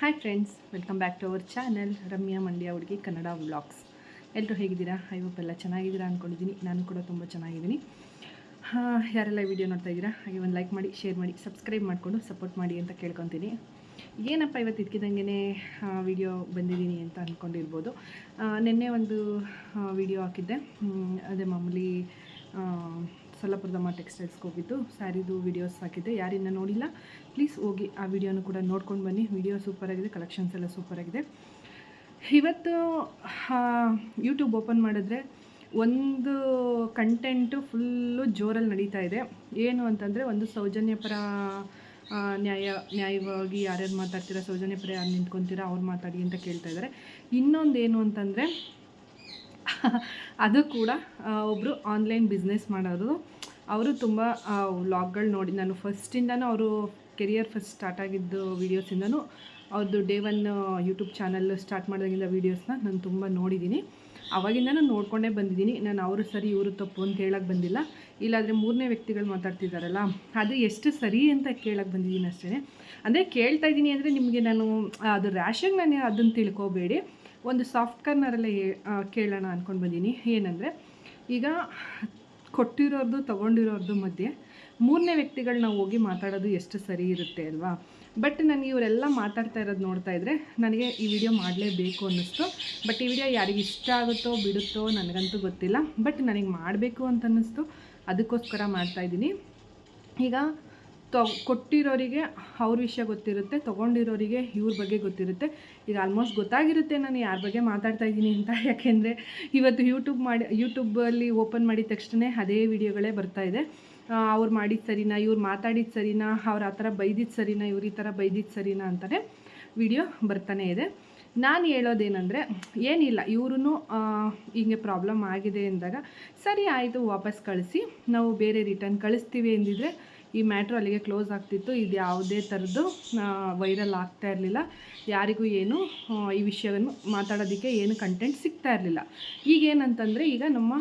Hi friends, welcome back to our channel Ramya Mandya ಹುಡುಗಿ Kannada vlogs. ಎಲ್ಲರೂ ಹೇಗಿದ್ದೀರಾ? ಐ ಹೋಪ್ ಎಲ್ಲ ಚೆನ್ನಾಗಿದ್ದೀರಾ ಅಂದ್ಕೊಂಡಿದ್ದೀನಿ. ನಾನು ಕೂಡ ತುಂಬ ಚೆನ್ನಾಗಿದ್ದೀನಿ. ಯಾರೆಲ್ಲ ವಿಡಿಯೋ ನೋಡ್ತಾ ಇದ್ದೀರಾ ಹಾಗೆ ಒಂದು ಲೈಕ್ ಮಾಡಿ, ಶೇರ್ ಮಾಡಿ, ಸಬ್ಸ್ಕ್ರೈಬ್ ಮಾಡಿಕೊಂಡು ಸಪೋರ್ಟ್ ಮಾಡಿ ಅಂತ ಕೇಳ್ಕೊತೀನಿ. ಏನಪ್ಪ ಇವತ್ತು ಇದ್ಕಿದಂಗೆ ವಿಡಿಯೋ ಬಂದಿದ್ದೀನಿ ಅಂತ ಅಂದ್ಕೊಂಡಿರ್ಬೋದು. ನಿನ್ನೆ ಒಂದು ವಿಡಿಯೋ ಹಾಕಿದ್ದೆ. ಅದೇ ಮಾಮೂಲಿ ಸೊಲ್ಲಾಪುರದಮ್ಮ ಟೆಕ್ಸ್ಟೈಲ್ಸ್ಗೆ ಹೋಗಿದ್ದು ಸ್ಯಾರಿದು ವೀಡಿಯೋಸ್ ಹಾಕಿದ್ದೆ. ಯಾರಿನ್ನ ನೋಡಿಲ್ಲ ಪ್ಲೀಸ್ ಹೋಗಿ ಆ ವಿಡಿಯೋನು ಕೂಡ ನೋಡ್ಕೊಂಡು ಬನ್ನಿ. ವಿಡಿಯೋ ಸೂಪರಾಗಿದೆ, ಕಲೆಕ್ಷನ್ಸ್ ಎಲ್ಲ ಸೂಪರಾಗಿದೆ. ಇವತ್ತು ಯೂಟ್ಯೂಬ್ ಓಪನ್ ಮಾಡಿದ್ರೆ ಒಂದು ಕಂಟೆಂಟು ಫುಲ್ಲು ಜೋರಲ್ಲಿ ನಡೀತಾ ಇದೆ. ಏನು ಅಂತಂದರೆ, ಒಂದು ಸೌಜನ್ಯಪರ ನ್ಯಾಯವಾಗಿ ಯಾರ್ಯಾರು ಮಾತಾಡ್ತೀರಾ, ಸೌಜನ್ಯಪರ ಯಾರು ನಿಂತ್ಕೊತೀರಾ ಅವ್ರು ಮಾತಾಡಿ ಅಂತ ಕೇಳ್ತಾ ಇದ್ದಾರೆ. ಇನ್ನೊಂದೇನು ಅಂತಂದರೆ ಅದು ಕೂಡ ಒಬ್ಬರು ಆನ್ಲೈನ್ ಬಿಸ್ನೆಸ್ ಮಾಡೋರು. ಅವರು ತುಂಬ ವ್ಲಾಗ್ಗಳು ನೋಡಿ, ನಾನು ಫಸ್ಟಿಂದನೂ ಅವರು ಕೆರಿಯರ್ ಫಸ್ಟ್ ಸ್ಟಾರ್ಟ್ ಆಗಿದ್ದು ವೀಡಿಯೋಸಿಂದನೂ ಅವ್ರದ್ದು ಡೇ 1 ಯೂಟ್ಯೂಬ್ ಚಾನಲ್ ಸ್ಟಾರ್ಟ್ ಮಾಡಿದಾಗಿಂದ ವೀಡಿಯೋಸ್ನ ನಾನು ತುಂಬ ನೋಡಿದ್ದೀನಿ. ಅವಾಗಿಂದನೂ ನೋಡ್ಕೊಂಡೇ ಬಂದಿದ್ದೀನಿ. ನಾನು ಅವರು ಸರಿ ಇವರು ತಪ್ಪು ಅಂತ ಹೇಳೋಕ್ಕೆ ಬಂದಿಲ್ಲ. ಇಲ್ಲಾಂದರೆ ಮೂರನೇ ವ್ಯಕ್ತಿಗಳು ಮಾತಾಡ್ತಿದ್ದಾರಲ್ಲ, ಅದು ಎಷ್ಟು ಸರಿ ಅಂತ ಕೇಳೋಕ್ಕೆ ಬಂದಿದ್ದೀನಿ ಅಷ್ಟೇ. ಅಂದರೆ ಕೇಳ್ತಾ ಇದ್ದೀನಿ ಅಂದರೆ ನಿಮಗೆ ನಾನು ಅದು ರ್ಯಾಶಾಗಿ ನಾನು ಅದನ್ನು ತಿಳ್ಕೊಬೇಡಿ. ಒಂದು ಸಾಫ್ಟ್ ಕಾರ್ನರಲ್ಲೇ ಕೇಳೋಣ ಅಂದ್ಕೊಂಡು ಬಂದೀನಿ. ಏನಂದರೆ, ಈಗ ಕೊಟ್ಟಿರೋರ್ದು ತೊಗೊಂಡಿರೋರ್ದು ಮಧ್ಯೆ ಮೂರನೇ ವ್ಯಕ್ತಿಗಳು ನಾವು ಹೋಗಿ ಮಾತಾಡೋದು ಎಷ್ಟು ಸರಿ ಇರುತ್ತೆ ಅಲ್ವಾ? ಬಟ್ ನನಗೆ ಇವರೆಲ್ಲ ಮಾತಾಡ್ತಾ ಇರೋದು ನೋಡ್ತಾ ಇದ್ದರೆ ನನಗೆ ಈ ವಿಡಿಯೋ ಮಾಡಲೇಬೇಕು ಅನ್ನಿಸ್ತು. ಬಟ್ ಈ ವಿಡಿಯೋ ಯಾರಿಗೆ ಇಷ್ಟ ಆಗುತ್ತೋ ಬಿಡುತ್ತೋ ನನಗಂತೂ ಗೊತ್ತಿಲ್ಲ. ಬಟ್ ನನಗೆ ಮಾಡಬೇಕು ಅಂತ ಅನ್ನಿಸ್ತು, ಅದಕ್ಕೋಸ್ಕರ ಮಾಡ್ತಾಯಿದ್ದೀನಿ. ಈಗ ಕೊಟ್ಟಿರೋರಿಗೆ ಅವ್ರ ವಿಷಯ ಗೊತ್ತಿರುತ್ತೆ, ತೊಗೊಂಡಿರೋರಿಗೆ ಇವ್ರ ಬಗ್ಗೆ ಗೊತ್ತಿರುತ್ತೆ. ಈಗ ಆಲ್ಮೋಸ್ಟ್ ಗೊತ್ತಾಗಿರುತ್ತೆ ನಾನು ಯಾರ ಬಗ್ಗೆ ಮಾತಾಡ್ತಾ ಇದ್ದೀನಿ ಅಂತ. ಯಾಕೆಂದರೆ ಇವತ್ತು ಯೂಟ್ಯೂಬಲ್ಲಿ ಓಪನ್ ಮಾಡಿದ ತಕ್ಷಣ ಅದೇ ವಿಡಿಯೋಗಳೇ ಬರ್ತಾಯಿದೆ. ಅವ್ರು ಮಾಡಿದ್ದು ಸರಿನಾ, ಇವ್ರು ಮಾತಾಡಿದ್ದು ಸರಿನಾ, ಅವ್ರು ಆ ಥರ ಬೈದಿದ್ದು ಸರಿನಾ, ಇವ್ರು ಈ ಥರ ಬೈದಿದ್ದು ಸರಿನಾ ಅಂತಲೇ ವಿಡಿಯೋ ಬರ್ತಾನೆ ಇದೆ. ನಾನು ಹೇಳೋದೇನೆಂದರೆ, ಏನಿಲ್ಲ, ಇವ್ರೂ ಹಿಂಗೆ ಪ್ರಾಬ್ಲಮ್ ಆಗಿದೆ ಅಂದಾಗ ಸರಿ ಆಯಿತು, ವಾಪಸ್ ಕಳಿಸಿ, ನಾವು ಬೇರೆ ರಿಟರ್ನ್ ಕಳಿಸ್ತೀವಿ ಎಂದಿದ್ರೆ ಈ ಮ್ಯಾಟ್ರು ಅಲ್ಲಿಗೆ ಕ್ಲೋಸ್ ಆಗ್ತಿತ್ತು. ಇದು ಯಾವುದೇ ಥರದ್ದು ವೈರಲ್ ಆಗ್ತಾ ಇರಲಿಲ್ಲ. ಯಾರಿಗೂ ಏನು ಈ ವಿಷಯವನ್ನು ಮಾತಾಡೋದಕ್ಕೆ ಏನು ಕಂಟೆಂಟ್ ಸಿಗ್ತಾ ಇರಲಿಲ್ಲ. ಈಗೇನಂತಂದರೆ, ಈಗ ನಮ್ಮ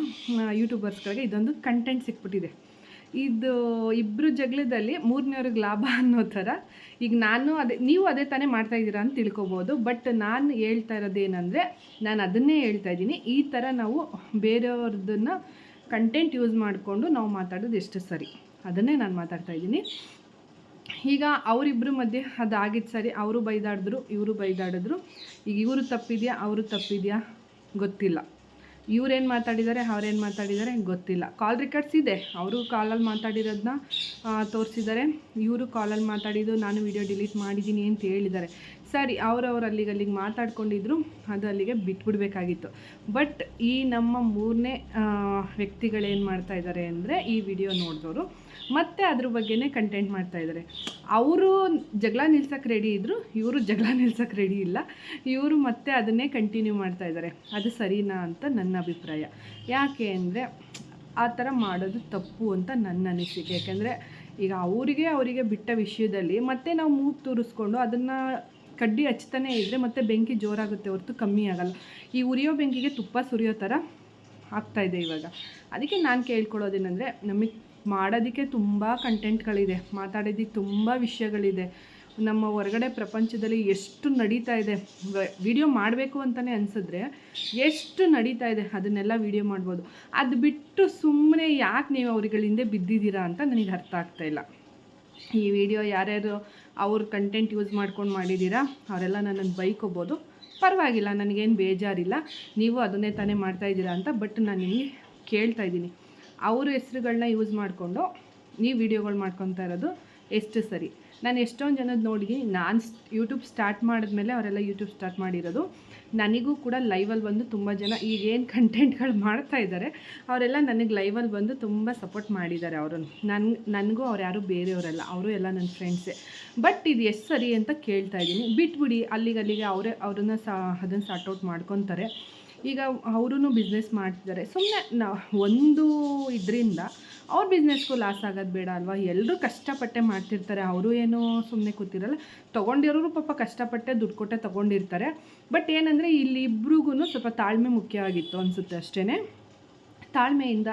ಯೂಟ್ಯೂಬರ್ಸ್ಗಳಿಗೆ ಇದೊಂದು ಕಂಟೆಂಟ್ ಸಿಕ್ಬಿಟ್ಟಿದೆ. ಇದು ಇಬ್ಬರು ಜಗಳದಲ್ಲಿ ಮೂರನೇವ್ರಿಗೆ ಲಾಭ ಅನ್ನೋ ಥರ. ಈಗ ನೀವು ಅದೇ ತಾನೇ ಮಾಡ್ತಾಯಿದ್ದೀರಾ ಅಂತ ತಿಳ್ಕೊಬೋದು. ಬಟ್ ನಾನು ಹೇಳ್ತಾ ಇರೋದೇನೆಂದರೆ, ನಾನು ಅದನ್ನೇ ಹೇಳ್ತಾ ಇದ್ದೀನಿ. ಈ ಥರ ನಾವು ಬೇರೆಯವ್ರದ್ದನ್ನು ಕಂಟೆಂಟ್ ಯೂಸ್ ಮಾಡಿಕೊಂಡು ನಾವು ಮಾತಾಡೋದು ಎಷ್ಟು ಸರಿ, ಅದನ್ನೇ ನಾನು ಮಾತಾಡ್ತಾಯಿದ್ದೀನಿ. ಈಗ ಅವರಿಬ್ಬರ ಮಧ್ಯೆ ಅದಾಗಿದ್ದು ಸರಿ, ಅವರು ಬೈದಾಡಿದ್ರು, ಇವರು ಬೈದಾಡಿದ್ರು. ಈಗ ಇವರು ತಪ್ಪಿದೆಯಾ ಅವರು ತಪ್ಪಿದೆಯಾ ಗೊತ್ತಿಲ್ಲ. ಇವ್ರೇನು ಮಾತಾಡಿದ್ದಾರೆ ಅವ್ರೇನು ಮಾತಾಡಿದ್ದಾರೆ ಗೊತ್ತಿಲ್ಲ. ಕಾಲ್ ರೆಕಾರ್ಡ್ಸ್ ಇದೆ, ಅವರು ಕಾಲಲ್ಲಿ ಮಾತಾಡಿರೋದನ್ನ ತೋರಿಸಿದ್ದಾರೆ. ಇವರು ಕಾಲಲ್ಲಿ ಮಾತಾಡಿದ್ದು ನಾನು ವಿಡಿಯೋ ಡಿಲೀಟ್ ಮಾಡಿದ್ದೀನಿ ಅಂತ ಹೇಳಿದ್ದಾರೆ. ಸರಿ, ಅವರವ್ರು ಅಲ್ಲಿಗೆ ಮಾತಾಡ್ಕೊಂಡಿದ್ರು, ಅದು ಅಲ್ಲಿಗೆ ಬಿಟ್ಬಿಡ್ಬೇಕಾಗಿತ್ತು. ಬಟ್ ಈ ನಮ್ಮ ಮೂರನೇ ವ್ಯಕ್ತಿಗಳೇನು ಮಾಡ್ತಾಯಿದ್ದಾರೆ ಅಂದರೆ, ಈ ವಿಡಿಯೋ ನೋಡಿದವರು ಮತ್ತೆ ಅದ್ರ ಬಗ್ಗೆನೇ ಕಂಟೆಂಟ್ ಮಾಡ್ತಾಯಿದ್ದಾರೆ. ಅವರು ಜಗಳ ನಿಲ್ಸೋಕ್ಕೆ ರೆಡಿ ಇದ್ದರು, ಇವರು ಜಗಳ ನಿಲ್ಸೋಕ್ಕೆ ರೆಡಿ ಇಲ್ಲ. ಇವರು ಮತ್ತೆ ಅದನ್ನೇ ಕಂಟಿನ್ಯೂ ಮಾಡ್ತಾಯಿದ್ದಾರೆ. ಅದು ಸರಿನಾ ಅಂತ ನನ್ನ ಅಭಿಪ್ರಾಯ. ಯಾಕೆ ಅಂದರೆ, ಆ ಥರ ಮಾಡೋದು ತಪ್ಪು ಅಂತ ನನ್ನ ಅನಿಸಿಕೆ. ಯಾಕೆಂದರೆ ಈಗ ಅವರಿಗೆ ಬಿಟ್ಟ ವಿಷಯದಲ್ಲಿ ಮತ್ತೆ ನಾವು ಮೂಗು ತೂರಿಸ್ಕೊಂಡು ಅದನ್ನು ಕಡ್ಡಿ ಹಚ್ತಾನೆ ಇದ್ದರೆ ಮತ್ತೆ ಬೆಂಕಿ ಜೋರಾಗುತ್ತೆ ಹೊರತು ಕಮ್ಮಿ ಆಗಲ್ಲ. ಈ ಉರಿಯೋ ಬೆಂಕಿಗೆ ತುಪ್ಪ ಸುರಿಯೋ ಥರ ಆಗ್ತಾಯಿದೆ ಇವಾಗ. ಅದಕ್ಕೆ ನಾನು ಕೇಳ್ಕೊಳ್ಳೋದೇನೆಂದರೆ, ನಮಗೆ ಮಾಡೋದಕ್ಕೆ ತುಂಬ ಕಂಟೆಂಟ್ಗಳಿದೆ, ಮಾತಾಡೋದಕ್ಕೆ ತುಂಬ ವಿಷಯಗಳಿದೆ. ನಮ್ಮ ಹೊರಗಡೆ ಪ್ರಪಂಚದಲ್ಲಿ ಎಷ್ಟು ನಡೀತಾ ಇದೆ, ವಿಡಿಯೋ ಮಾಡಬೇಕು ಅಂತಲೇ ಅನಿಸಿದ್ರೆ ಎಷ್ಟು ನಡೀತಾ ಇದೆ, ಅದನ್ನೆಲ್ಲ ವಿಡಿಯೋ ಮಾಡ್ಬೋದು. ಅದು ಬಿಟ್ಟು ಸುಮ್ಮನೆ ಯಾಕೆ ನೀವು ಅವ್ರುಗಳಿಂದ ಬಿದ್ದಿದ್ದೀರಾ ಅಂತ ನನಗೆ ಅರ್ಥ ಆಗ್ತಾಯಿಲ್ಲ. ಈ ವಿಡಿಯೋ ಯಾರ್ಯಾರು ಅವ್ರ ಕಂಟೆಂಟ್ ಯೂಸ್ ಮಾಡ್ಕೊಂಡು ಮಾಡಿದ್ದೀರಾ ಅವರೆಲ್ಲ ನನ್ನನ್ನು ಬೈಕೋಬೋದು, ಪರವಾಗಿಲ್ಲ, ನನಗೇನು ಬೇಜಾರಿಲ್ಲ. ನೀವು ಅದನ್ನೇ ತಾನೇ ಮಾಡ್ತಾಯಿದ್ದೀರಾ ಅಂತ. ಬಟ್ ನಾನು ನಿಮಗೆ ಕೇಳ್ತಾಯಿದ್ದೀನಿ, ಅವ್ರ ಹೆಸ್ರುಗಳನ್ನ ಯೂಸ್ ಮಾಡಿಕೊಂಡು ನೀವು ವಿಡಿಯೋಗಳು ಮಾಡ್ಕೊತಾ ಇರೋದು ಎಷ್ಟು ಸರಿ? ನಾನು ಎಷ್ಟೊಂದು ಜನದ ನೋಡಿದ್ದೀನಿ. ನಾನು ಯೂಟ್ಯೂಬ್ ಸ್ಟಾರ್ಟ್ ಮಾಡಿದ್ಮೇಲೆ ಅವರೆಲ್ಲ ಯೂಟ್ಯೂಬ್ ಸ್ಟಾರ್ಟ್ ಮಾಡಿರೋದು. ನನಗೂ ಕೂಡ ಲೈವಲ್ಲಿ ಬಂದು ತುಂಬ ಜನ ಈಗೇನು ಕಂಟೆಂಟ್ಗಳು ಮಾಡ್ತಾ ಇದ್ದಾರೆ ಅವರೆಲ್ಲ ನನಗೆ ಲೈವಲ್ಲಿ ಬಂದು ತುಂಬ ಸಪೋರ್ಟ್ ಮಾಡಿದ್ದಾರೆ. ನನಗೂ ಅವ್ರು ಯಾರೂ ಬೇರೆಯವರಲ್ಲ, ಅವರು ಎಲ್ಲ ನನ್ನ ಫ್ರೆಂಡ್ಸೇ. ಬಟ್ ಇದು ಎಷ್ಟು ಸರಿ ಅಂತ ಕೇಳ್ತಾ ಇದ್ದೀನಿ. ಬಿಟ್ಬಿಡಿ, ಅಲ್ಲಿಗೆ ಅದನ್ನು ಸಾರ್ಟ್ ಔಟ್ ಮಾಡ್ಕೊತಾರೆ. ಈಗ ಅವರೂ ಬಿಸ್ನೆಸ್ ಮಾಡ್ತಿದ್ದಾರೆ. ಸುಮ್ಮನೆ ಒಂದು ಇದರಿಂದ ಅವ್ರ ಬಿಸ್ನೆಸ್ಗೂ ಲಾಸ್ ಆಗೋದು ಬೇಡ ಅಲ್ವಾ? ಎಲ್ಲರೂ ಕಷ್ಟಪಟ್ಟೆ ಮಾಡ್ತಿರ್ತಾರೆ, ಅವರು ಏನೋ ಸುಮ್ಮನೆ ಕೂತಿರಲ್ಲ. ತೊಗೊಂಡಿರೋರು ಪಾಪ ಕಷ್ಟಪಟ್ಟೆ ದುಡ್ಡು ಕೊಟ್ಟೆ ತೊಗೊಂಡಿರ್ತಾರೆ. ಬಟ್ ಏನಂದರೆ, ಇಲ್ಲಿ ಇಬ್ರಿಗೂ ಸ್ವಲ್ಪ ತಾಳ್ಮೆ ಮುಖ್ಯವಾಗಿತ್ತು ಅನಿಸುತ್ತೆ ಅಷ್ಟೇ. ತಾಳ್ಮೆಯಿಂದ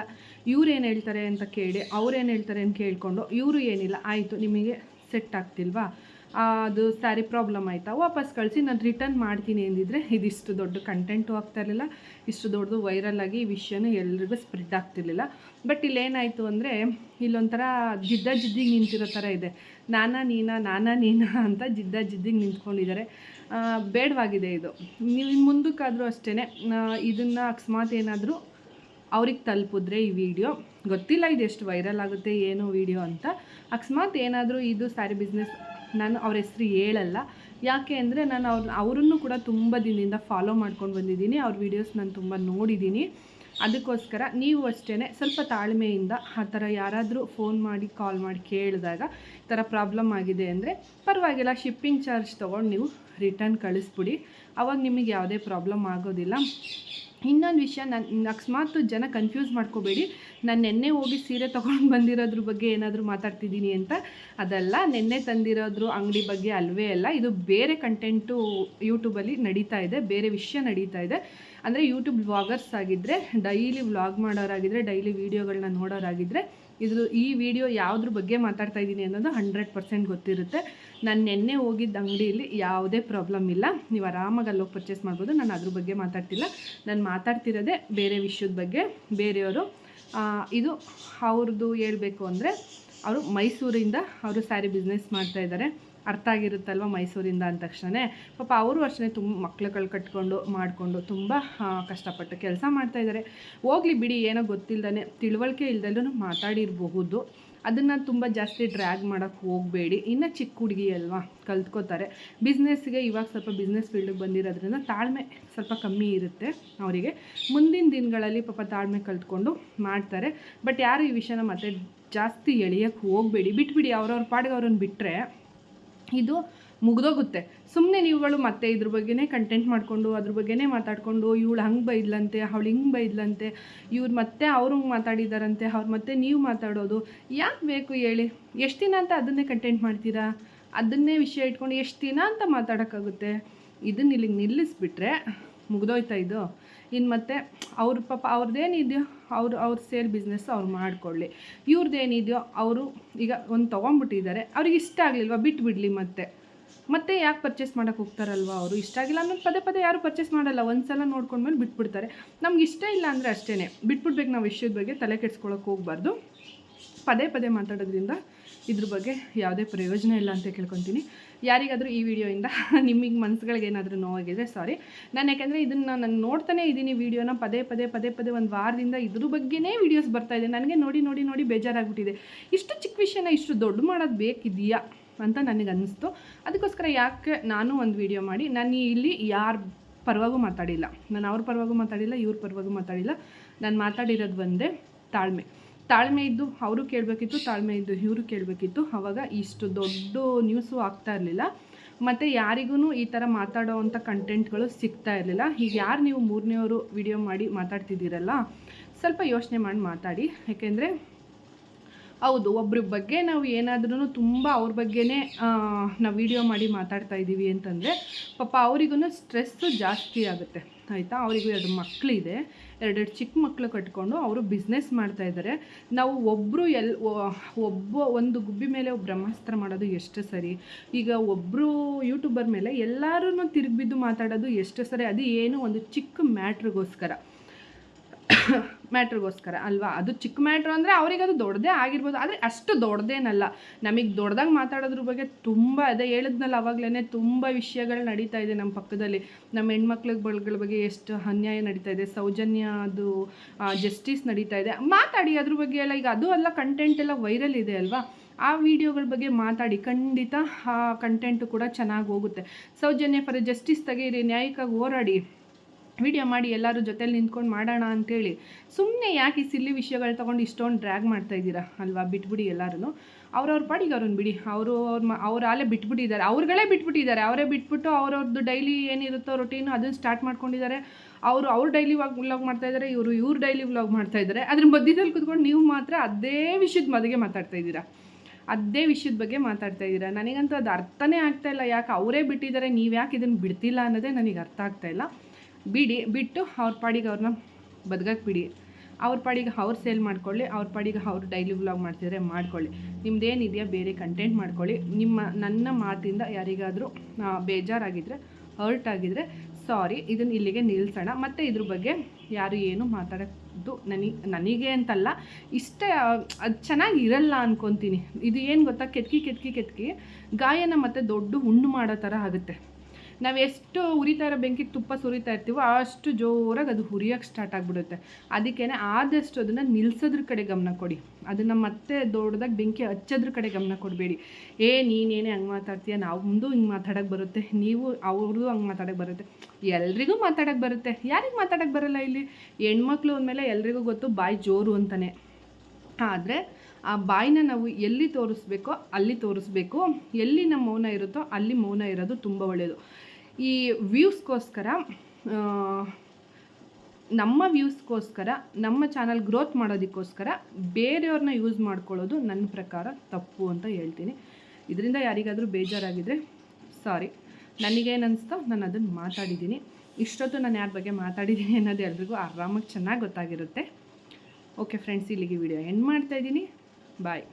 ಇವ್ರೇನು ಹೇಳ್ತಾರೆ ಅಂತ ಕೇಳಿ, ಅವ್ರೇನು ಹೇಳ್ತಾರೆ ಅಂತ ಕೇಳಿಕೊಂಡು, ಇವರು ಏನಿಲ್ಲ ಆಯಿತು ನಿಮಗೆ ಸೆಟ್ ಆಗ್ತಿಲ್ವಾ, ಅದು ಸ್ಯಾರಿ ಪ್ರಾಬ್ಲಮ್ ಆಯಿತಾ, ವಾಪಸ್ ಕಳಿಸಿ ನಾನು ರಿಟರ್ನ್ ಮಾಡ್ತೀನಿ ಎಂದಿದ್ರೆ ಇದಿಷ್ಟು ದೊಡ್ಡ ಕಂಟೆಂಟು ಆಗ್ತಾ ಇರಲಿಲ್ಲ, ಇಷ್ಟು ದೊಡ್ಡದು ವೈರಲ್ ಆಗಿ ಈ ವಿಷಯನೂ ಎಲ್ರಿಗೂ ಸ್ಪ್ರೆಡ್ ಆಗ್ತಿರ್ಲಿಲ್ಲ. ಬಟ್ ಇಲ್ಲೇನಾಯಿತು ಅಂದರೆ ಇಲ್ಲೊಂಥರ ಜಿದ್ದಿಗೆ ನಿಂತಿರೋ ಥರ ಇದೆ. ನಾನಾ ನೀನಾ ಅಂತ ಜಿದ್ದಿಗೆ ನಿಂತ್ಕೊಂಡಿದ್ದಾರೆ. ಬೇಡವಾಗಿದೆ ಇದು. ನೀವು ಇನ್ನು ಮುಂದಕ್ಕಾದರೂ ಅಷ್ಟೇ ಇದನ್ನು ಅಕಸ್ಮಾತ್ ಏನಾದರೂ ಅವ್ರಿಗೆ ತಲುಪಿದ್ರೆ ಈ ವಿಡಿಯೋ, ಗೊತ್ತಿಲ್ಲ ಇದು ಎಷ್ಟು ವೈರಲ್ ಆಗುತ್ತೆ ಏನು ವಿಡಿಯೋ ಅಂತ. ಅಕಸ್ಮಾತ್ ಏನಾದರೂ ಇದು ಸ್ಯಾರಿ ಬಿಸ್ನೆಸ್, ನಾನು ಅವ್ರ ಹೆಸ್ರು ಹೇಳಲ್ಲ. ಯಾಕೆ ಅಂದರೆ ನಾನು ಅವರನ್ನು ಕೂಡ ತುಂಬ ದಿನದಿಂದ ಫಾಲೋ ಮಾಡ್ಕೊಂಡು ಬಂದಿದ್ದೀನಿ. ಅವ್ರ ವೀಡಿಯೋಸ್ ನಾನು ತುಂಬ ನೋಡಿದ್ದೀನಿ. ಅದಕ್ಕೋಸ್ಕರ ನೀವು ಅಷ್ಟೇ ಸ್ವಲ್ಪ ತಾಳ್ಮೆಯಿಂದ ಆ ಥರ ಯಾರಾದರೂ ಫೋನ್ ಮಾಡಿ ಕಾಲ್ ಮಾಡಿ ಕೇಳಿದಾಗ ಈ ಥರ ಪ್ರಾಬ್ಲಮ್ ಆಗಿದೆ ಅಂದರೆ ಪರವಾಗಿಲ್ಲ, ಶಿಪ್ಪಿಂಗ್ ಚಾರ್ಜ್ ತೊಗೊಂಡು ನೀವು ರಿಟರ್ನ್ ಕಳಿಸ್ಬಿಡಿ. ಆವಾಗ ನಿಮಗೆ ಯಾವುದೇ ಪ್ರಾಬ್ಲಮ್ ಆಗೋದಿಲ್ಲ. ಇನ್ನೊಂದು ವಿಷಯ, ನಾನು ಅಕಸ್ಮಾತ್ ಜನ ಕನ್ಫ್ಯೂಸ್ ಮಾಡ್ಕೋಬೇಡಿ, ನಾನು ನೆನ್ನೆ ಹೋಗಿ ಸೀರೆ ತೊಗೊಂಡು ಬಂದಿರೋದ್ರ ಬಗ್ಗೆ ಏನಾದರೂ ಮಾತಾಡ್ತಿದ್ದೀನಿ ಅಂತ. ಅದಲ್ಲ, ನೆನ್ನೆ ತಂದಿರೋದ್ರ ಅಂಗಡಿ ಬಗ್ಗೆ ಅಲ್ವೇ ಅಲ್ಲ. ಇದು ಬೇರೆ ಕಂಟೆಂಟು ಯೂಟ್ಯೂಬಲ್ಲಿ ನಡೀತಾ ಇದೆ, ಬೇರೆ ವಿಷಯ ನಡೀತಾ ಇದೆ. ಅಂದರೆ ಯೂಟ್ಯೂಬ್ ವ್ಲಾಗರ್ಸ್ ಆಗಿದ್ದರೆ, ಡೈಲಿ ವ್ಲಾಗ್ ಮಾಡೋರಾಗಿದ್ದರೆ, ಡೈಲಿ ವೀಡಿಯೋಗಳನ್ನ ನೋಡೋರಾಗಿದ್ದರೆ ಈ ವಿಡಿಯೋ ಯಾವುದ್ರ ಬಗ್ಗೆ ಮಾತಾಡ್ತಾ ಇದ್ದೀನಿ ಅನ್ನೋದು 100% ಗೊತ್ತಿರುತ್ತೆ. ನಾನು ನೆನ್ನೆ ಹೋಗಿದ್ದ ಅಂಗಡಿಯಲ್ಲಿ ಯಾವುದೇ ಪ್ರಾಬ್ಲಮ್ ಇಲ್ಲ, ನೀವು ಆರಾಮಾಗಿ ಅಲ್ಲೋಗಿ ಪರ್ಚೇಸ್ ಮಾಡ್ಬೋದು. ನಾನು ಅದ್ರ ಬಗ್ಗೆ ಮಾತಾಡ್ತಿಲ್ಲ, ನಾನು ಮಾತಾಡ್ತಿರೋದೇ ಬೇರೆ ವಿಷಯದ ಬಗ್ಗೆ. ಬೇರೆಯವರು ಇದು ಅವ್ರದ್ದು ಹೇಳ್ಬೇಕು ಅಂದರೆ, ಅವರು ಮೈಸೂರಿಂದ ಅವರು ಸ್ಯಾರಿ ಬಿಸ್ನೆಸ್ ಮಾಡ್ತಾಯಿದ್ದಾರೆ. ಅರ್ಥ ಆಗಿರುತ್ತಲ್ವ, ಮೈಸೂರಿಂದ ಅಂದ ತಕ್ಷಣ ಪಾಪ ಅವರು ಅಷ್ಟೇ ತುಂಬ ಮಕ್ಳುಗಳು ಕಟ್ಕೊಂಡು ಮಾಡಿಕೊಂಡು ತುಂಬ ಕಷ್ಟಪಟ್ಟು ಕೆಲಸ ಮಾಡ್ತಾಯಿದ್ದಾರೆ. ಹೋಗ್ಲಿ ಬಿಡಿ, ಏನೋ ಗೊತ್ತಿಲ್ಲದೇ ತಿಳುವಳಿಕೆ ಇಲ್ದಲ್ಲೂ ಮಾತಾಡಿರಬಹುದು. ಅದನ್ನು ತುಂಬ ಜಾಸ್ತಿ ಡ್ರ್ಯಾಗ್ ಮಾಡೋಕ್ಕೆ ಹೋಗಬೇಡಿ. ಇನ್ನು ಚಿಕ್ಕ ಹುಡುಗಿ ಅಲ್ವಾ, ಕಲ್ತ್ಕೋತಾರೆ. ಬಿಸ್ನೆಸ್ಗೆ ಇವಾಗ ಸ್ವಲ್ಪ ಬಿಸ್ನೆಸ್ ಫೀಲ್ಡಿಗೆ ಬಂದಿರೋದ್ರಿಂದ ತಾಳ್ಮೆ ಸ್ವಲ್ಪ ಕಮ್ಮಿ ಇರುತ್ತೆ ಅವರಿಗೆ. ಮುಂದಿನ ದಿನಗಳಲ್ಲಿ ಪಾಪ ತಾಳ್ಮೆ ಕಲ್ತ್ಕೊಂಡು ಮಾಡ್ತಾರೆ. ಬಟ್ ಯಾರು ಈ ವಿಷಯನ ಮತ್ತೆ ಜಾಸ್ತಿ ಎಳೆಯೋಕ್ಕೆ ಹೋಗಬೇಡಿ, ಬಿಟ್ಬಿಡಿ. ಅವ್ರವ್ರ ಪಾಡಿಗೆ ಅವ್ರನ್ನ ಬಿಟ್ಟರೆ ಇದು ಮುಗ್ದೋಗುತ್ತೆ. ಸುಮ್ಮನೆ ನೀವುಗಳು ಮತ್ತೆ ಇದ್ರ ಬಗ್ಗೆನೇ ಕಂಟೆಂಟ್ ಮಾಡಿಕೊಂಡು ಅದ್ರ ಬಗ್ಗೆನೇ ಮಾತಾಡಿಕೊಂಡು, ಇವಳು ಹಂಗೆ ಬೈದ್ಲಂತೆ, ಅವಳು ಹಿಂಗೆ ಬೈದ್ಲಂತೆ, ಇವ್ರು ಮತ್ತೆ ಅವ್ರು ಮಾತಾಡಿದಾರಂತೆ, ಅವ್ರು ಮತ್ತೆ ನೀವು ಮಾತಾಡೋದು ಯಾಕೆ ಬೇಕು ಹೇಳಿ? ಎಷ್ಟು ದಿನ ಅಂತ ಅದನ್ನೇ ಕಂಟೆಂಟ್ ಮಾಡ್ತೀರಾ? ಅದನ್ನೇ ವಿಷಯ ಇಟ್ಕೊಂಡು ಎಷ್ಟು ದಿನ ಅಂತ ಮಾತಾಡೋಕ್ಕಾಗುತ್ತೆ? ಇದನ್ನ ಇಲ್ಲಿಗೆ ನಿಲ್ಲಿಸ್ಬಿಟ್ರೆ ಮುಗ್ದೋಯ್ತಾ ಇದು. ಇನ್ನು ಮತ್ತೆ ಅವ್ರ ಪಾಪ ಅವ್ರದ್ದೇನಿದೆಯೋ ಅವ್ರ ಸೇಲ್ ಬಿಸ್ನೆಸ್ ಅವ್ರು ಮಾಡಿಕೊಳ್ಳಿ. ಇವ್ರದ್ದೇನಿದೆಯೋ ಅವರು ಈಗ ಒಂದು ತೊಗೊಂಡ್ಬಿಟ್ಟಿದ್ದಾರೆ, ಅವ್ರಿಗೆ ಇಷ್ಟ ಆಗಲಿಲ್ವ ಬಿಟ್ಬಿಡಲಿ. ಮತ್ತೆ ಯಾಕೆ ಪರ್ಚೇಸ್ ಮಾಡೋಕ್ಕೆ ಹೋಗ್ತಾರಲ್ವ? ಅವರು ಇಷ್ಟ ಆಗಿಲ್ಲ ಅನ್ನೋದು ಪದೇ ಯಾರು ಪರ್ಚೇಸ್ ಮಾಡಲ್ಲ. ಒಂದು ಸಲ ನೋಡ್ಕೊಂಡ್ಮೇಲೆ ಬಿಟ್ಬಿಡ್ತಾರೆ. ನಮ್ಗೆ ಇಷ್ಟ ಇಲ್ಲ ಅಂದರೆ ಅಷ್ಟೇ ಬಿಟ್ಬಿಡ್ಬೇಕು. ನಾವು ವಿಷಯದ ಬಗ್ಗೆ ತಲೆ ಕೆಡ್ಸ್ಕೊಳಕ್ಕೆ ಹೋಗಬಾರ್ದು. ಪದೇ ಮಾತಾಡೋದ್ರಿಂದ ಇದ್ರ ಬಗ್ಗೆ ಯಾವುದೇ ಪ್ರಯೋಜನ ಇಲ್ಲ ಅಂತ ಕೇಳ್ಕೊತೀನಿ. ಯಾರಿಗಾದರೂ ಈ ವಿಡಿಯೋಯಿಂದ ನಿಮಗೆ ಮನಸ್ಸುಗಳಿಗೆ ಏನಾದರೂ ನೋವಾಗಿದ್ರೆ ಸಾರಿ. ನಾನು ಯಾಕೆಂದರೆ ಇದನ್ನು ನಾನು ನೋಡ್ತಾನೇ ಇದ್ದೀನಿ ವೀಡಿಯೋನ ಪದೇ ಒಂದು ವಾರದಿಂದ ಇದ್ರ ಬಗ್ಗೆನೇ ವೀಡಿಯೋಸ್ ಬರ್ತಾಯಿದೆ. ನನಗೆ ನೋಡಿ ಬೇಜಾರಾಗ್ಬಿಟ್ಟಿದೆ. ಇಷ್ಟು ಚಿಕ್ಕ ವಿಷಯನ ಇಷ್ಟು ದೊಡ್ಡ ಮಾಡೋದು ಬೇಕಿದೆಯಾ ಅಂತ ನನಗೆ ಅನ್ನಿಸ್ತು. ಅದಕ್ಕೋಸ್ಕರ ಯಾಕೆ ನಾನು ಒಂದು ವಿಡಿಯೋ ಮಾಡಿ, ನಾನು ಇಲ್ಲಿ ಯಾರ ಪರವಾಗೂ ಮಾತಾಡಿಲ್ಲ, ನಾನು ಅವ್ರ ಪರವಾಗೂ ಮಾತಾಡಿಲ್ಲ, ಇವ್ರ ಪರವಾಗೂ ಮಾತಾಡಿಲ್ಲ. ನಾನು ಮಾತಾಡಿರೋದು ಒಂದೇ, ತಾಳ್ಮೆ ಇದ್ದು ಅವರು ಕೇಳಬೇಕಿತ್ತು, ತಾಳ್ಮೆ ಇದ್ದು ಇವರು ಕೇಳಬೇಕಿತ್ತು. ಆವಾಗ ಇಷ್ಟು ದೊಡ್ಡ ನ್ಯೂಸು ಆಗ್ತಾ ಇರಲಿಲ್ಲ. ಮತ್ತು ಯಾರಿಗೂ ಈ ಥರ ಮಾತಾಡೋ ಅಂಥ ಕಂಟೆಂಟ್ಗಳು ಸಿಗ್ತಾ ಇರಲಿಲ್ಲ. ಈಗ ಯಾರು ನೀವು ಮೂರನೇವರು ವಿಡಿಯೋ ಮಾಡಿ ಮಾತಾಡ್ತಿದ್ದೀರಲ್ಲ, ಸ್ವಲ್ಪ ಯೋಚನೆ ಮಾಡಿ ಮಾತಾಡಿ. ಯಾಕೆಂದರೆ ಹೌದು, ಒಬ್ರ ಬಗ್ಗೆ ನಾವು ಏನಾದ್ರೂ ತುಂಬ ಅವ್ರ ಬಗ್ಗೆನೇ ನಾವು ವಿಡಿಯೋ ಮಾಡಿ ಮಾತಾಡ್ತಾ ಇದ್ದೀವಿ ಅಂತಂದರೆ ಪಾಪ ಅವರಿಗೂ ಸ್ಟ್ರೆಸ್ಸು ಜಾಸ್ತಿ ಆಗುತ್ತೆ, ಆಯಿತಾ. ಅವರಿಗೂ 2 ಮಕ್ಕಳಿದೆ, 2 ಚಿಕ್ಕ ಮಕ್ಕಳು ಕಟ್ಕೊಂಡು ಅವರು ಬಿಸ್ನೆಸ್ ಮಾಡ್ತಾಯಿದ್ದಾರೆ. ನಾವು ಒಂದು ಗುಬ್ಬಿ ಮೇಲೆ ಬ್ರಹ್ಮಾಸ್ತ್ರ ಮಾಡೋದು ಎಷ್ಟು ಸರಿ? ಈಗ ಒಬ್ಬರು ಯೂಟ್ಯೂಬರ್ ಮೇಲೆ ಎಲ್ಲರೂ ತಿರುಗಿಬಿದ್ದು ಮಾತಾಡೋದು ಎಷ್ಟು ಸರಿ? ಅದು ಏನು ಒಂದು ಚಿಕ್ಕ ಮ್ಯಾಟ್ರಿಗೋಸ್ಕರ ಅಲ್ವಾ? ಅದು ಚಿಕ್ಕ ಮ್ಯಾಟ್ರು ಅಂದರೆ ಅವ್ರಿಗೆ ಅದು ದೊಡ್ಡದೇ ಆಗಿರ್ಬೋದು, ಆದರೆ ಅಷ್ಟು ದೊಡ್ಡದೇನಲ್ಲ. ನಮಗೆ ದೊಡ್ಡದಾಗಿ ಮಾತಾಡೋದ್ರ ಬಗ್ಗೆ ತುಂಬ ಅದೇ ಹೇಳಿದ್ನಲ್ಲ ಆವಾಗಲೇ, ತುಂಬ ವಿಷಯಗಳು ನಡೀತಾ ಇದೆ ನಮ್ಮ ಪಕ್ಕದಲ್ಲಿ. ನಮ್ಮ ಹೆಣ್ಮಕ್ಳುಗಳ ಬಗ್ಗೆ ಎಷ್ಟು ಅನ್ಯಾಯ ನಡೀತಾ ಇದೆ, ಸೌಜನ್ಯದು ಜಸ್ಟಿಸ್ ನಡೀತಾ ಇದೆ. ಮಾತಾಡಿ ಅದ್ರ ಬಗ್ಗೆ ಎಲ್ಲ. ಈಗ ಅದು ಎಲ್ಲ ಕಂಟೆಂಟ್ ಎಲ್ಲ ವೈರಲ್ ಇದೆ ಅಲ್ವಾ? ಆ ವಿಡಿಯೋಗಳ ಬಗ್ಗೆ ಮಾತಾಡಿ, ಖಂಡಿತ ಆ ಕಂಟೆಂಟು ಕೂಡ ಚೆನ್ನಾಗಿ ಹೋಗುತ್ತೆ. ಸೌಜನ್ಯ ಫಾರ್ ಜಸ್ಟಿಸ್ ತೆಗೀರಿ, ನ್ಯಾಯಕ್ಕಾಗಿ ಹೋರಾಡಿ, ವಿಡಿಯೋ ಮಾಡಿ, ಎಲ್ಲರೂ ಜೊತೆಲಿ ನಿಂತ್ಕೊಂಡು ಮಾಡೋಣ ಅಂಥೇಳಿ. ಸುಮ್ಮನೆ ಯಾಕೆ ಈ ಸಿಲ್ಲಿ ವಿಷಯಗಳು ತೊಗೊಂಡು ಇಷ್ಟೊಂದು ಡ್ರ್ಯಾಗ್ ಮಾಡ್ತಾಯಿದ್ದೀರಾ ಅಲ್ವಾ? ಬಿಟ್ಬಿಡಿ ಎಲ್ಲರೂ. ಅವ್ರವ್ರ ಪಾಡಿಗೆ ಅವ್ರನ್ನ ಬಿಡಿ. ಅವ್ರು ಅಲ್ಲೇ ಬಿಟ್ಬಿಟ್ಟಿದ್ದಾರೆ, ಅವರೇ ಬಿಟ್ಬಿಟ್ಟು ಅವ್ರವ್ರದ್ದು ಡೈಲಿ ಏನಿರುತ್ತೋ ರೊಟೀನು ಅದನ್ನು ಸ್ಟಾರ್ಟ್ ಮಾಡ್ಕೊಂಡಿದ್ದಾರೆ. ಅವ್ರು ಡೈಲಿ ವ್ಲಾಗ್ ಮಾಡ್ತಾಯಿದ್ದಾರೆ, ಇವ್ರು ಡೈಲಿ ವ್ಲಾಗ್ ಮಾಡ್ತಾಯಿದ್ದಾರೆ. ಅದ್ರ ಮಧ್ಯದಲ್ಲಿ ಕೂತ್ಕೊಂಡು ನೀವು ಮಾತ್ರ ಅದೇ ವಿಷಯದ ಬಗ್ಗೆ ಮಾತಾಡ್ತಾ ಇದ್ದೀರಾ. ನನಗಂತೂ ಅದು ಅರ್ಥನೇ ಆಗ್ತಾಯಿಲ್ಲ. ಯಾಕೆ ಅವರೇ ಬಿಟ್ಟಿದ್ದಾರೆ, ನೀವು ಯಾಕೆ ಇದನ್ನು ಬಿಡ್ತಿಲ್ಲ ಅನ್ನೋದೇ ನನಗೆ ಅರ್ಥ ಆಗ್ತಾಯಿಲ್ಲ. ಬಿಟ್ಟು ಅವ್ರ ಪಾಡಿಗೆ ಅವ್ರನ್ನ ಬದುಕಕ್ಕೆ ಬಿಡಿ. ಅವ್ರ ಪಾಡಿಗೆ ಅವ್ರು ಸೇಲ್ ಮಾಡ್ಕೊಳ್ಳಿ, ಅವ್ರ ಪಾಡಿಗೆ ಅವ್ರು ಡೈಲಿ ವ್ಲಾಗ್ ಮಾಡ್ತಿದ್ರೆ ಮಾಡ್ಕೊಳ್ಳಿ. ನಿಮ್ಮದೇನಿದೆಯಾ ಬೇರೆ ಕಂಟೆಂಟ್ ಮಾಡ್ಕೊಳ್ಳಿ. ನನ್ನ ಮಾತಿಂದ ಯಾರಿಗಾದರೂ ಬೇಜಾರಾಗಿದ್ದರೆ, ಹರ್ಟ್ ಆಗಿದ್ದರೆ ಸಾರಿ, ಇದನ್ನು ಇಲ್ಲಿಗೆ ನಿಲ್ಲಿಸೋಣ. ಮತ್ತು ಇದ್ರ ಬಗ್ಗೆ ಯಾರು ಏನು ಮಾತಾಡೋದು ನನಗೆ ಅಂತಲ್ಲ, ಇಷ್ಟೇ ಅದು ಚೆನ್ನಾಗಿರಲ್ಲ ಅಂದ್ಕೊತೀನಿ. ಇದು ಏನು ಗೊತ್ತಾ, ಕೆತ್ಕಿ ಗಾಯನ ಮತ್ತು ದೊಡ್ಡ ಹುಣ್ಣು ಮಾಡೋ ಥರ ಆಗುತ್ತೆ. ನಾವು ಎಷ್ಟು ಉರಿತಾ ಇರೋ ಬೆಂಕಿಗೆ ತುಪ್ಪ ಸುರಿತಾ ಇರ್ತೀವೋ ಅಷ್ಟು ಜೋರಾಗಿ ಅದು ಹುರಿಯೋಕ್ಕೆ ಸ್ಟಾರ್ಟ್ ಆಗಿಬಿಡುತ್ತೆ. ಅದಕ್ಕೇ ಆದಷ್ಟು ಅದನ್ನು ನಿಲ್ಲಿಸೋದ್ರ ಕಡೆ ಗಮನ ಕೊಡಿ. ಅದನ್ನು ಮತ್ತೆ ದೊಡ್ಡದಾಗಿ ಬೆಂಕಿ ಹಚ್ಚೋದ್ರ ಕಡೆ ಗಮನ ಕೊಡಬೇಡಿ. ನೀನೇನೇ ಹಂಗೆ ಮಾತಾಡ್ತೀಯ, ನಾವು ಮುಂದೆ ಹಿಂಗೆ ಮಾತಾಡೋಕ್ಕೆ ಬರುತ್ತೆ, ನೀವು ಅವ್ರದ್ದು ಹಂಗೆ ಮಾತಾಡೋಕ್ಕೆ ಬರುತ್ತೆ. ಎಲ್ರಿಗೂ ಮಾತಾಡೋಕ್ಕೆ ಬರುತ್ತೆ, ಯಾರಿಗೆ ಮಾತಾಡೋಕ್ಕೆ ಬರೋಲ್ಲ ಇಲ್ಲಿ? ಹೆಣ್ಮಕ್ಳು ಅಂದಮೇಲೆ ಎಲ್ರಿಗೂ ಗೊತ್ತು ಬಾಯಿ ಜೋರು ಅಂತಲೇ. ಆದರೆ ಆ ಬಾಯಿನ ನಾವು ಎಲ್ಲಿ ತೋರಿಸ್ಬೇಕೋ ಅಲ್ಲಿ ತೋರಿಸ್ಬೇಕು, ಎಲ್ಲಿ ನಮ್ಮ ಮೌನ ಇರುತ್ತೋ ಅಲ್ಲಿ ಮೌನ ಇರೋದು ತುಂಬ ಒಳ್ಳೆಯದು. ಈ ವ್ಯೂಸ್ಗೋಸ್ಕರ, ನಮ್ಮ ವ್ಯೂಸ್ಗೋಸ್ಕರ, ನಮ್ಮ ಚಾನಲ್ ಗ್ರೋತ್ ಮಾಡೋದಕ್ಕೋಸ್ಕರ ಬೇರೆಯವ್ರನ್ನ ಯೂಸ್ ಮಾಡ್ಕೊಳ್ಳೋದು ನನ್ನ ಪ್ರಕಾರ ತಪ್ಪು ಅಂತ ಹೇಳ್ತೀನಿ. ಇದರಿಂದ ಯಾರಿಗಾದರೂ ಬೇಜಾರಾಗಿದ್ದರೆ ಸಾರಿ. ನನಗೇನು ಅನಿಸ್ತೋ ನಾನು ಅದನ್ನು ಮಾತಾಡಿದ್ದೀನಿ. ಇಷ್ಟೊತ್ತು ನಾನು ಯಾರ ಬಗ್ಗೆ ಮಾತಾಡಿದ್ದೀನಿ ಅನ್ನೋದು ಎಲ್ರಿಗೂ ಆರಾಮಾಗಿ ಚೆನ್ನಾಗಿ ಗೊತ್ತಾಗಿರುತ್ತೆ. ಓಕೆ ಫ್ರೆಂಡ್ಸ್, ಇಲ್ಲಿಗೆ ವಿಡಿಯೋ ಎಂಡ್ ಮಾಡ್ತಾಯಿದ್ದೀನಿ. ಬಾಯ್.